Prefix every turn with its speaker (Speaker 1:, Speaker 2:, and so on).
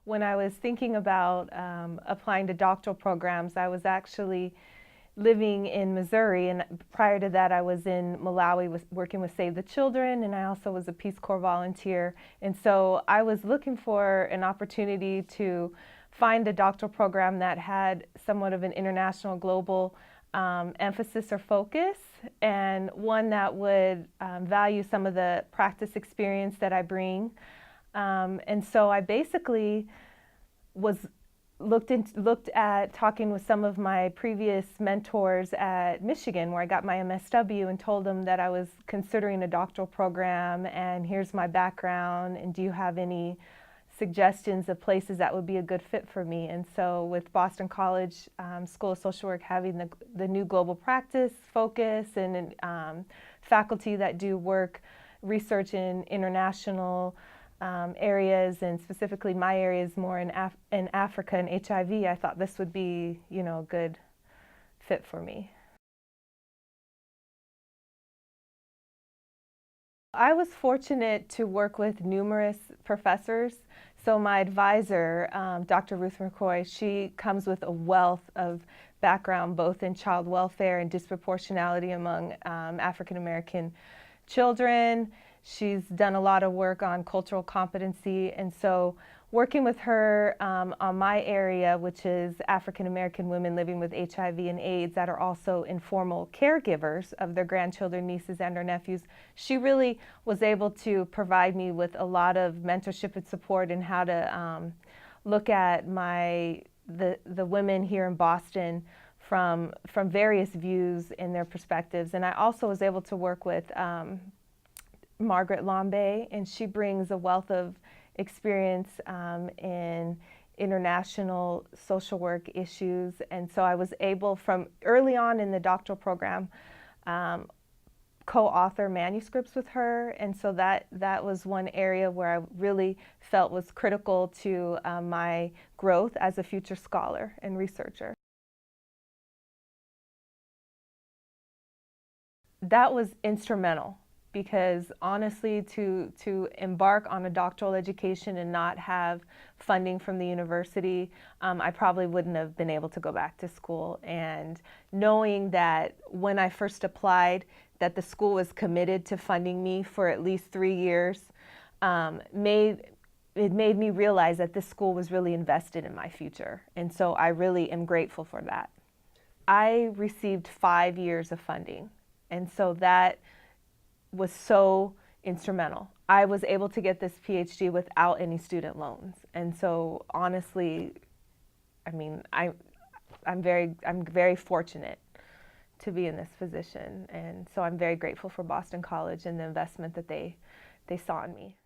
Speaker 1: when I was thinking about applying to doctoral programs, I was actually living in Missouri, and prior to that I was in Malawi working with Save the Children, and I also was a Peace Corps volunteer. And so I was looking for an opportunity to find a doctoral program that had somewhat of an international, global emphasis or focus, and one that would value some of the practice experience that I bring. And so I basically looked at talking with some of my previous mentors at Michigan, where I got my MSW, and told them that I was considering a doctoral program, and here's my background, and do you have any suggestions of places that would be a good fit for me? And so with Boston College School of Social Work having the new global practice focus, and faculty that do research in international areas, and specifically my area is more in Africa and HIV, I thought this would be, a good fit for me. I was fortunate to work with numerous professors. So my advisor, Dr. Ruth McCoy, she comes with a wealth of background both in child welfare and disproportionality among African American children. She's done a lot of work on cultural competency, and so working with her on my area, which is African American women living with HIV and AIDS that are also informal caregivers of their grandchildren, nieces, and or nephews, she really was able to provide me with a lot of mentorship and support in how to look at the women here in Boston from various views and their perspectives. And I also was able to work with Margaret Lambe, and she brings a wealth of experience in international social work issues. And so I was able, from early on in the doctoral program, co-author manuscripts with her. And so that was one area where I really felt was critical to my growth as a future scholar and researcher. That was instrumental, because honestly, to embark on a doctoral education and not have funding from the university, I probably wouldn't have been able to go back to school. And knowing that when I first applied, that the school was committed to funding me for at least 3 years, made me realize that this school was really invested in my future. And so I really am grateful for that. I received 5 years of funding, and so that was so instrumental. I was able to get this PhD without any student loans. And so honestly, I mean, I'm very fortunate to be in this position. And so I'm very grateful for Boston College and the investment that they saw in me.